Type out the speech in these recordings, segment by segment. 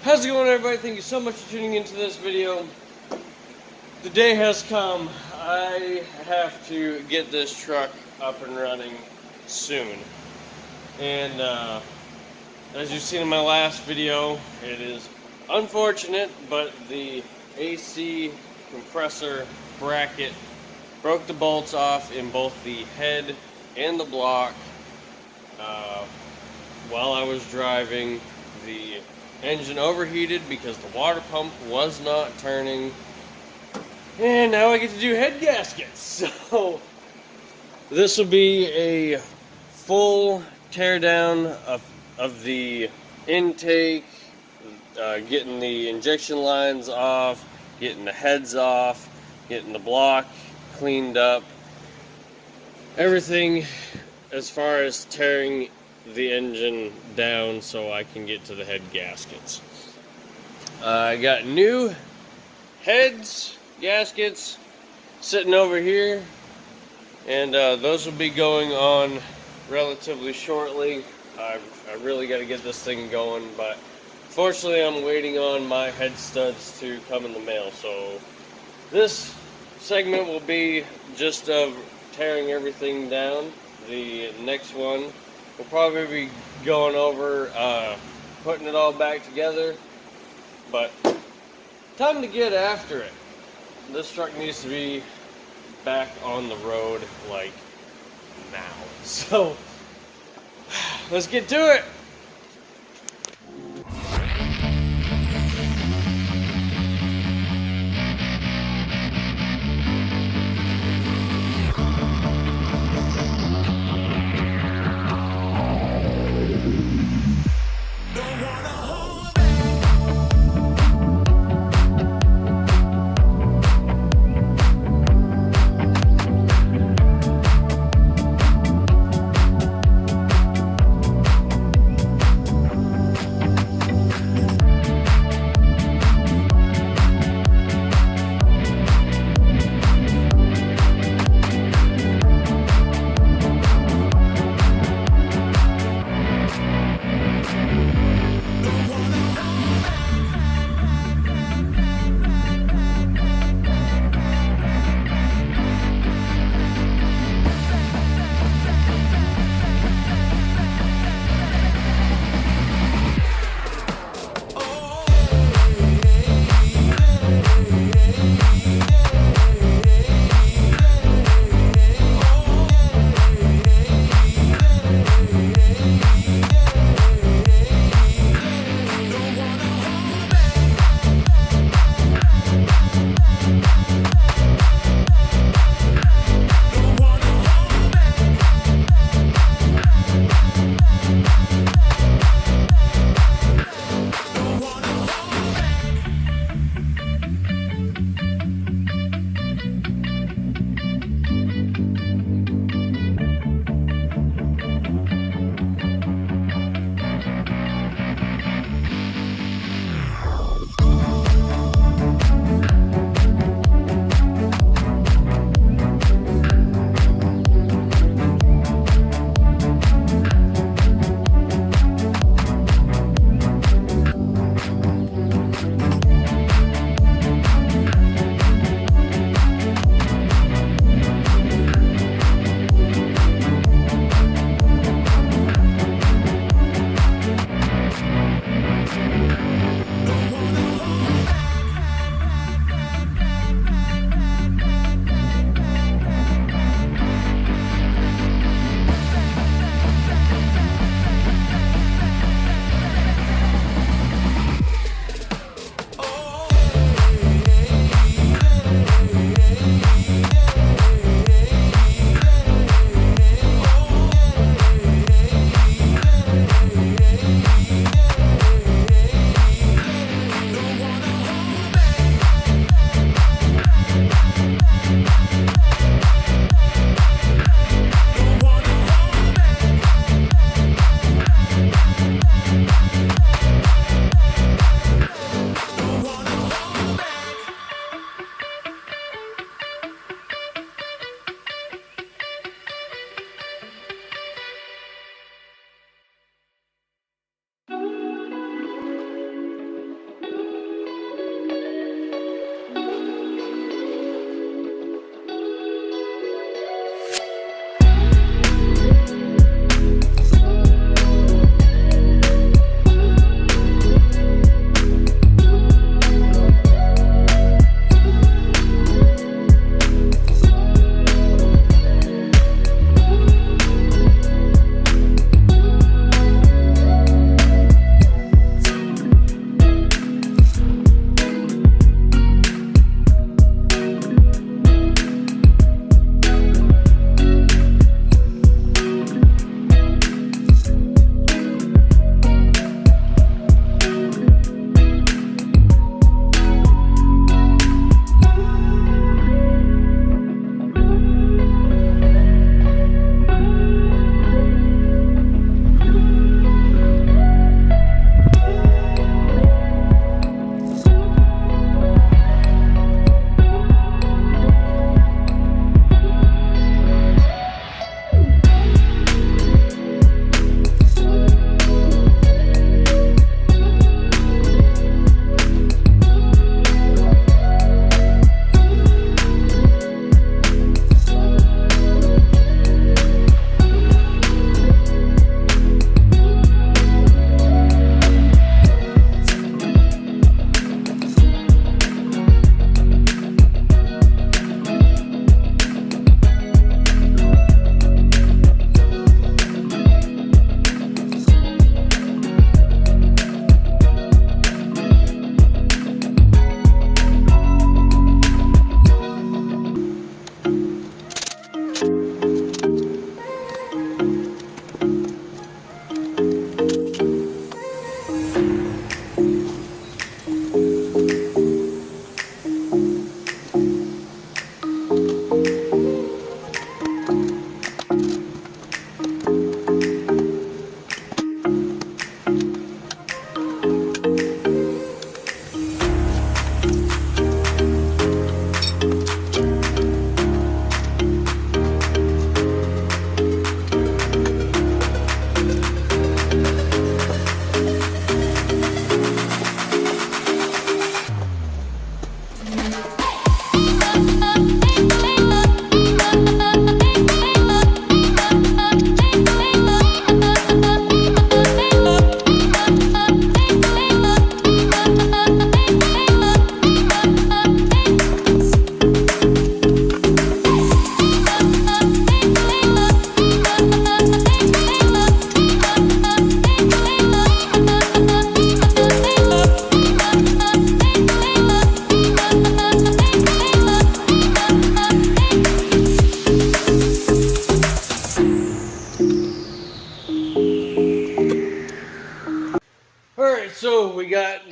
How's it going, everybody? Thank you so much for tuning into this video. The day has come. I have to get this truck up and running soon. And as you've seen in my last video, it is unfortunate, but the AC compressor bracket broke the bolts off in both the head and the block while I was driving. The engine overheated because the water pump was not turning, and now I get to do head gaskets. So this will be a full teardown of the intake, getting the injection lines off, getting the heads off, getting the block cleaned up, everything as far as tearing the engine down so I can get to the head gaskets. I got new heads gaskets sitting over here, and those will be going on relatively shortly. I really got to get this thing going, but fortunately I'm waiting on my head studs to come in the mail. So this segment will be just of tearing everything down. The next one we'll probably be going over putting it all back together, but time to get after it. This truck needs to be back on the road like now. So let's get to it.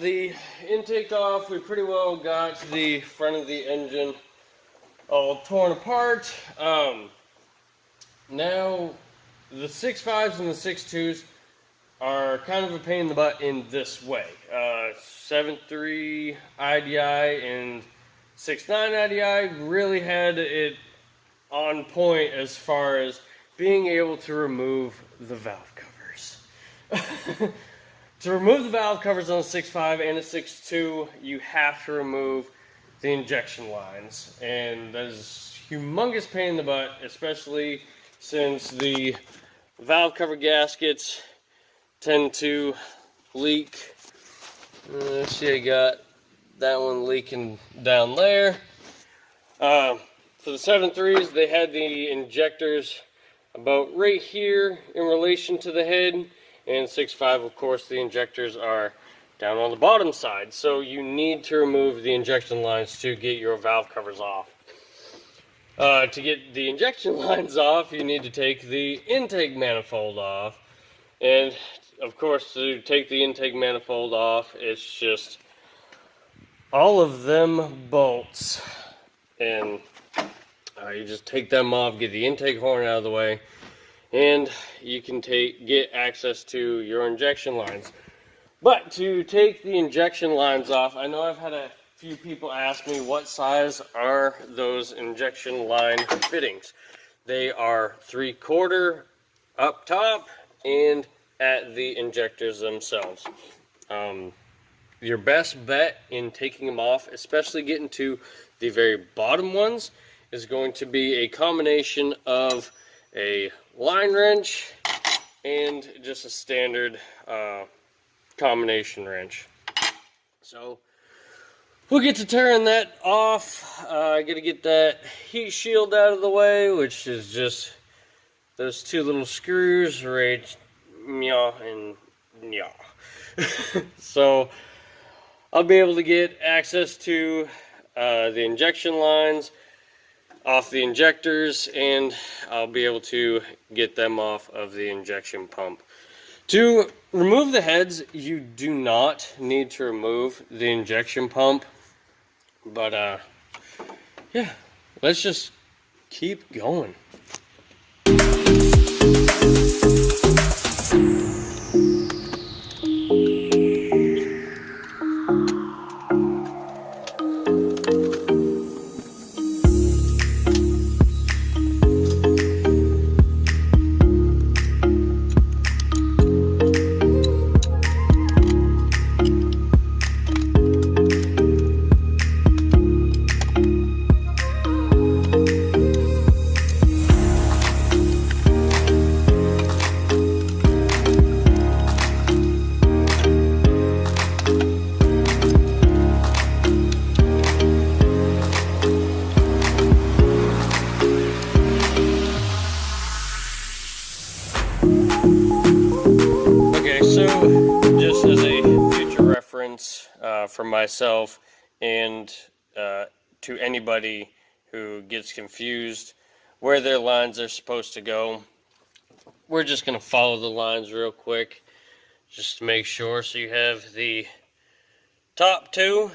the intake off. We pretty well got the front of the engine all torn apart. Now the 6.5s and the 6.2s are kind of a pain in the butt in this way. 7.3 IDI and 6.9 IDI really had it on point as far as being able to remove the valve covers. To remove the valve covers on a 6.5 and a 6.2, you have to remove the injection lines, and that is humongous pain in the butt, especially since the valve cover gaskets tend to leak. Let's see, I got that one leaking down there. For the 7.3s, they had the injectors about right here in relation to the head, and 6.5, of course, the injectors are down on the bottom side, so you need to remove the injection lines to get your valve covers off. To get the injection lines off, you need to take the intake manifold off, and of course, to take the intake manifold off, it's just all of them bolts, and you just take them off, get the intake horn out of the way, and you can get access to your injection lines. But to take the injection lines off, I know I've had a few people ask me what size are those injection line fittings. They are 3/4 up top and at the injectors themselves. Your best bet in taking them off, especially getting to the very bottom ones, is going to be a combination of a line wrench and just a standard combination wrench. So we'll get to tearing that off. I gotta get that heat shield out of the way, which is just those two little screws right and so I'll be able to get access to the injection lines off the injectors, and I'll be able to get them off of the injection pump. To remove the heads, you do not need to remove the injection pump, but yeah, let's just keep going. Just as a future reference for myself and to anybody who gets confused where their lines are supposed to go, we're just going to follow the lines real quick just to make sure. So you have the top two,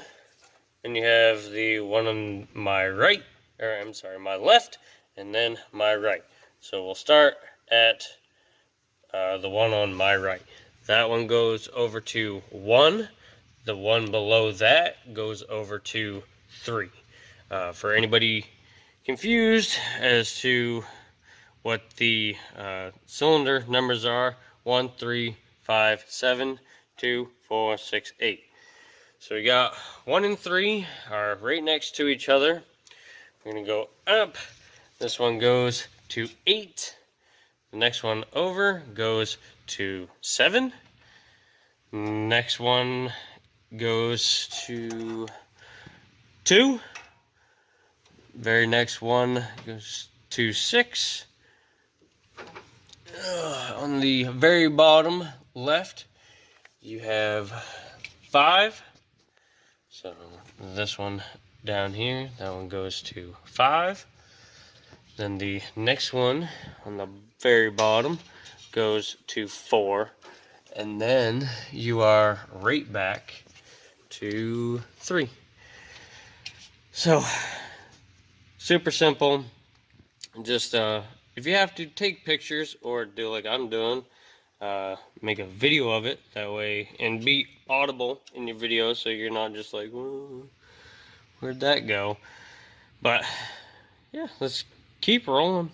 and you have the one on my right, or I'm sorry, my left, and then my right. So we'll start at the one on my right. That one goes over to 1. The one below that goes over to 3. For anybody confused as to what the cylinder numbers are, 1, 3, 5, 7, 2, 4, 6, 8. So we got 1 and 3 are right next to each other. We're going to go up. This one goes to 8. The next one over goes to 7. Next one goes to 2. Very next one goes to 6. On the very bottom left, you have 5. So this one down here, that one goes to 5. Then the next one on the very bottom goes to 4. And then you are right back 2, 3. So, super simple. Just, if you have to take pictures or do like I'm doing, make a video of it that way and be audible in your video so you're not just like, where'd that go? But, yeah, let's keep rolling.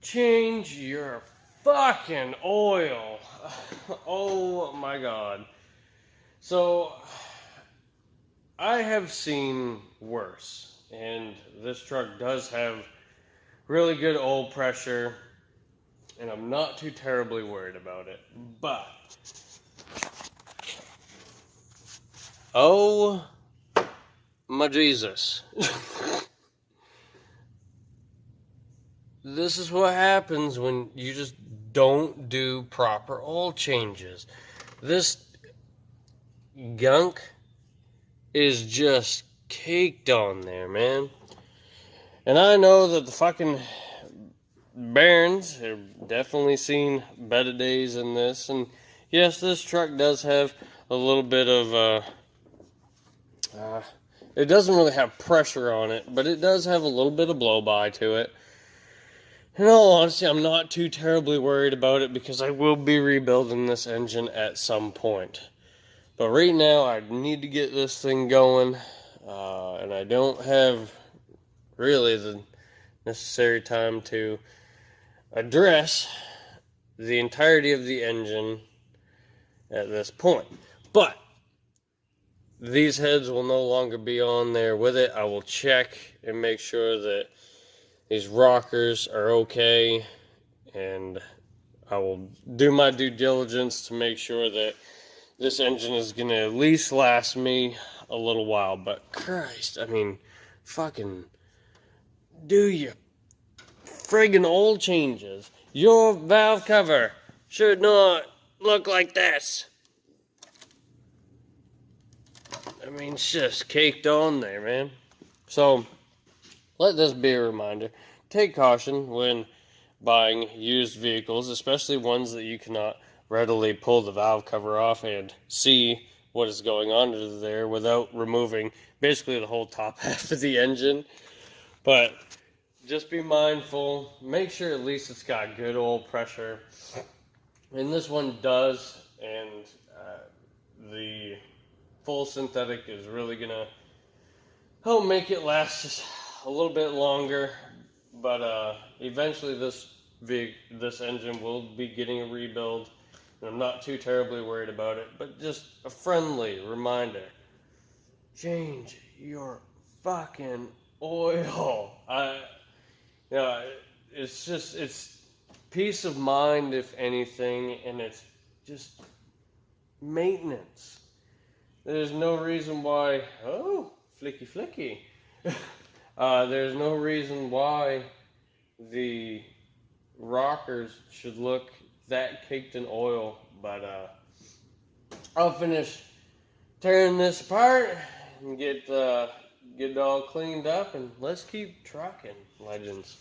change your fucking oil. Oh my god. So, I have seen worse, and this truck does have really good oil pressure, and I'm not too terribly worried about it. But, oh my Jesus. This is what happens when you just don't do proper oil changes. This gunk is just caked on there, man. And I know that the fucking Barons have definitely seen better days than this. And yes, this truck does have a little bit of, it doesn't really have pressure on it, but it does have a little bit of blow-by to it. In all honesty, I'm not too terribly worried about it because I will be rebuilding this engine at some point. But right now, I need to get this thing going, and I don't have really the necessary time to address the entirety of the engine at this point. But these heads will no longer be on there with it. I will check and make sure that these rockers are okay, and I will do my due diligence to make sure that this engine is going to at least last me a little while. But Christ, I mean, fucking do your friggin' oil changes. Your valve cover should not look like this. I mean, it's just caked on there, man. So, let this be a reminder. Take caution when buying used vehicles, especially ones that you cannot readily pull the valve cover off and see what is going on under there without removing basically the whole top half of the engine. But just be mindful. Make sure at least it's got good oil pressure. And this one does, and the full synthetic is really going to help make it last just a little bit longer. But eventually this engine will be getting a rebuild, and I'm not too terribly worried about it. But just a friendly reminder: change your fucking oil. It's peace of mind, if anything, and it's just maintenance. There's no reason why. Oh, flicky. There's no reason why the rockers should look that caked in oil. But I'll finish tearing this apart and get it all cleaned up, and let's keep trucking, legends.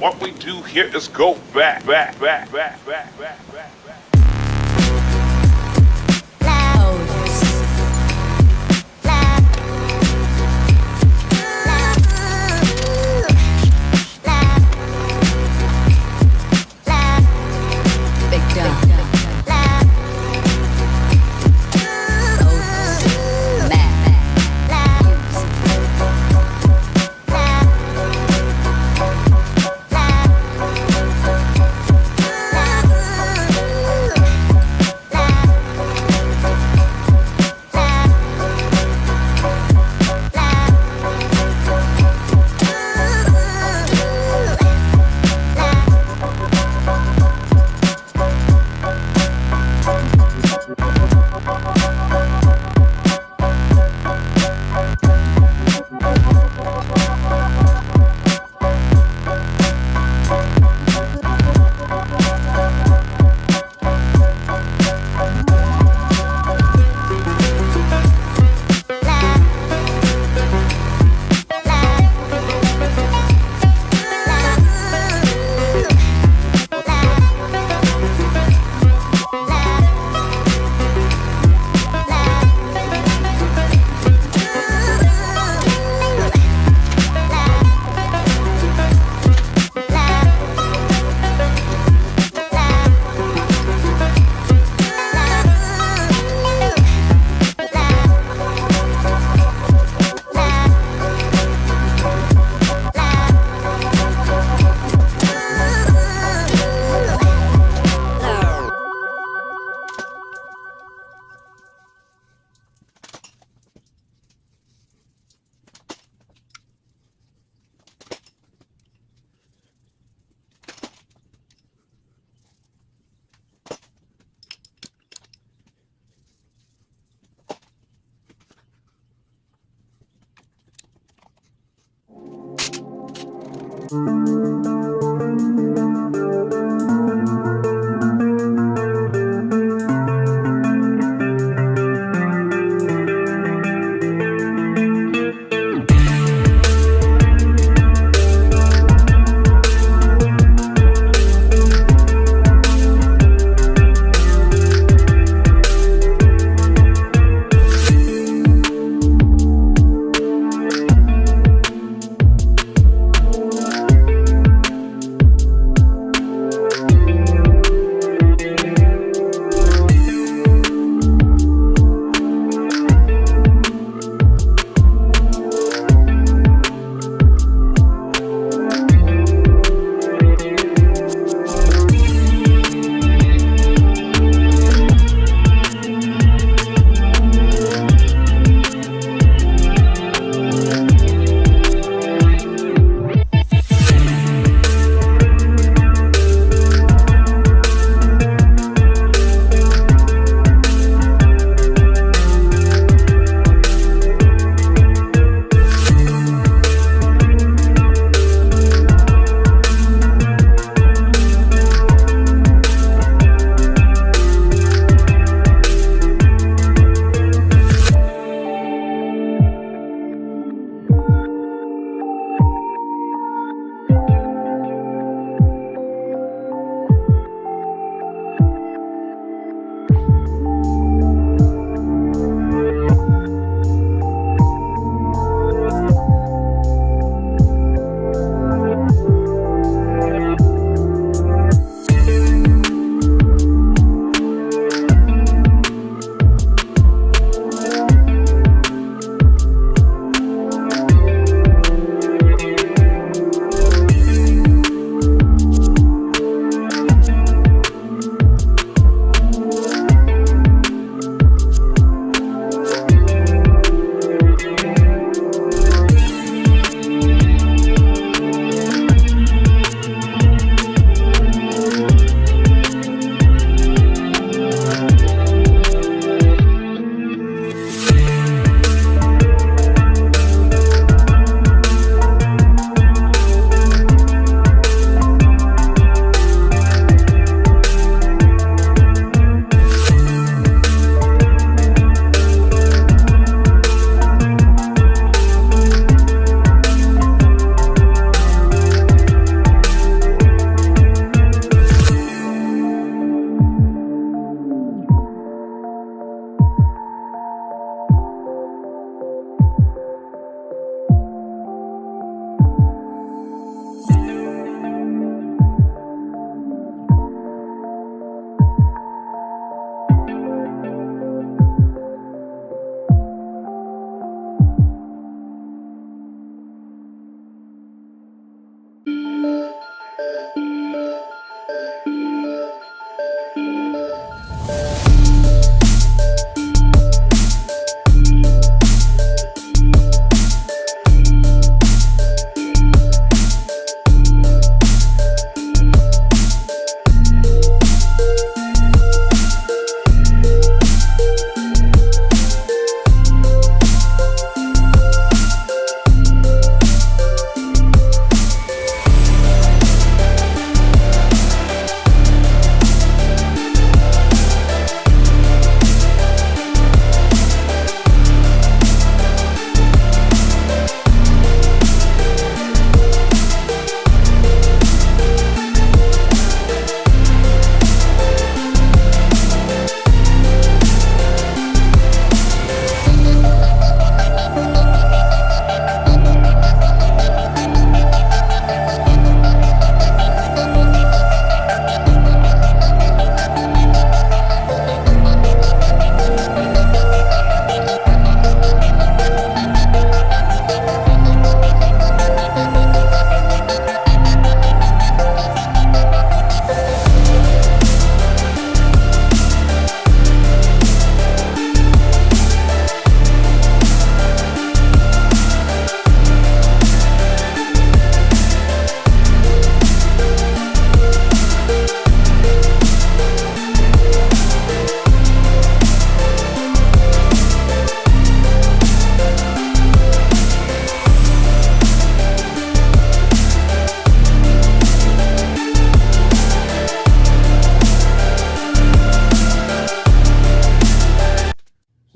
what we do here is go back.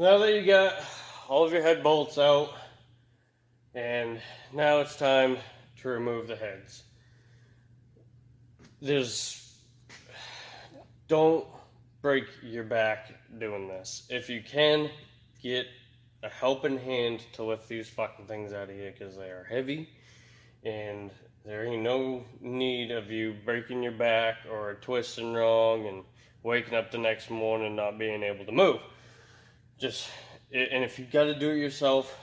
Now that you got all of your head bolts out, and now it's time to remove the heads. Don't break your back doing this. If you can, get a helping hand to lift these fucking things out of here, because they are heavy, and there ain't no need of you breaking your back or twisting wrong and waking up the next morning not being able to move. And if you got to do it yourself,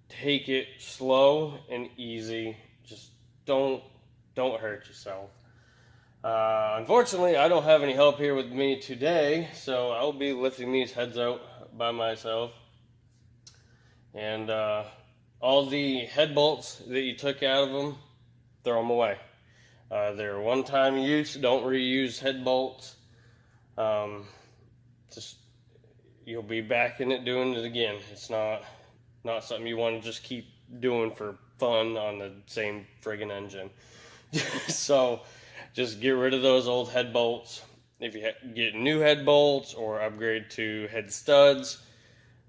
take it slow and easy. Just don't hurt yourself. Unfortunately, I don't have any help here with me today, so I'll be lifting these heads out by myself. And all the head bolts that you took out of them, throw them away. They're one-time use. Don't reuse head bolts. You'll be back in it doing it again. It's not something you want to just keep doing for fun on the same friggin' engine. So just get rid of those old head bolts. If you get new head bolts or upgrade to head studs,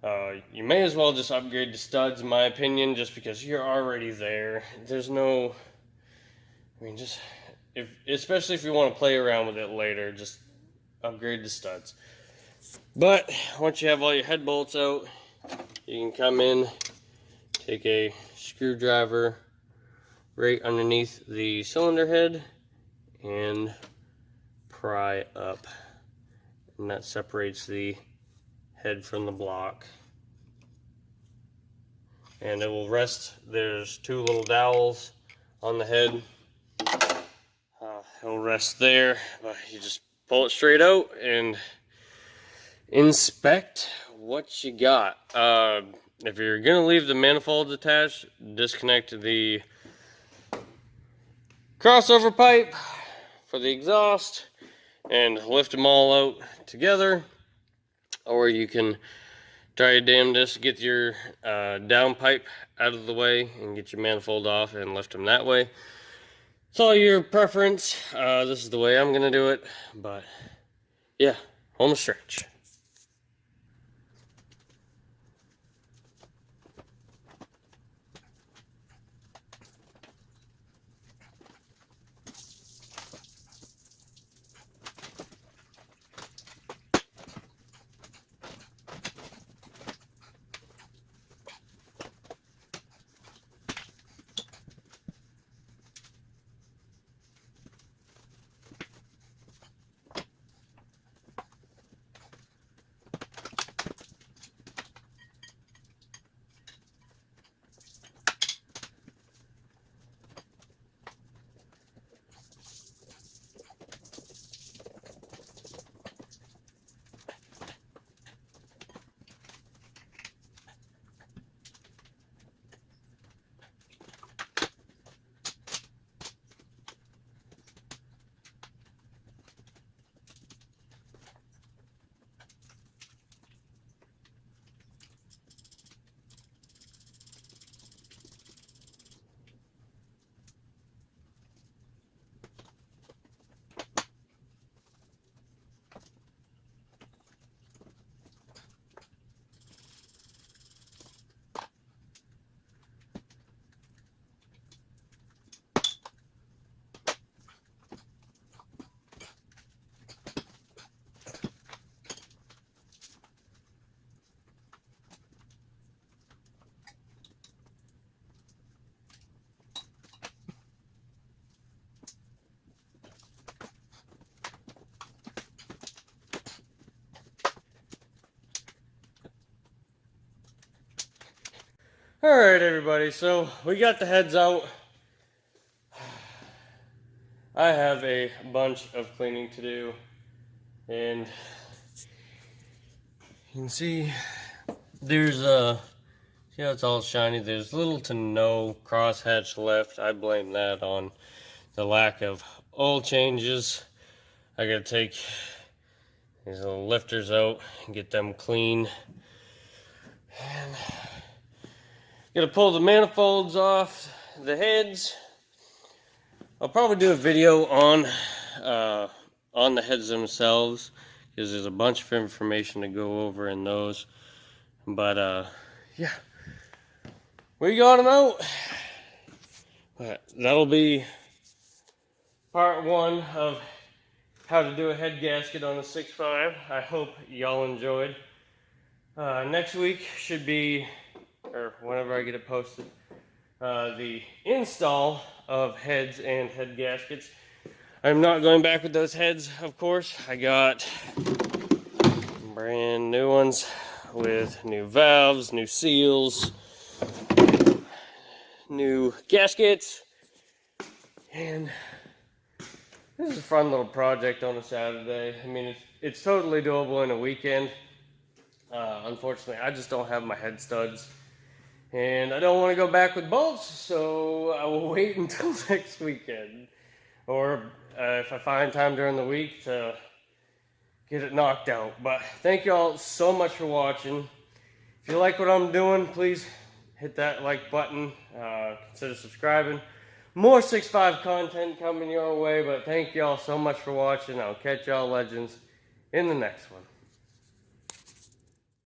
you may as well just upgrade to studs, in my opinion, just because you're already there. There's no, especially if you want to play around with it later, just upgrade to studs. But once you have all your head bolts out, you can come in, take a screwdriver right underneath the cylinder head and pry up, and that separates the head from the block. And it will rest. There's two little dowels on the head. It'll rest there, but you just pull it straight out and inspect what you got. If you're gonna leave the manifolds attached, disconnect the crossover pipe for the exhaust and lift them all out together, or you can try your damnedest to get your down pipe out of the way and get your manifold off and lift them that way. It's all your preference. This is the way I'm gonna do it, but yeah, home stretch. Alright everybody, so we got the heads out. I have a bunch of cleaning to do, and you can see there's see how it's all shiny? There's little to no crosshatch left. I blame that on the lack of oil changes. I gotta take these little lifters out and get them clean. And gotta pull the manifolds off the heads. I'll probably do a video on the heads themselves, because there's a bunch of information to go over in those. But yeah, we got them out. But that'll be part 1 of how to do a head gasket on a 6.5. I hope y'all enjoyed. Next week should be, or whenever I get it posted, the install of heads and head gaskets. I'm not going back with those heads, of course. I got brand new ones with new valves, new seals, new gaskets, and this is a fun little project on a Saturday. I mean, it's totally doable in a weekend. Unfortunately, I just don't have my head studs, and I don't want to go back with bolts, so I will wait until next weekend, or if I find time during the week to get it knocked out. But thank y'all so much for watching. If you like what I'm doing, please hit that like button. Consider subscribing. More 6.5 content coming your way, but thank y'all so much for watching. I'll catch y'all legends in the next one.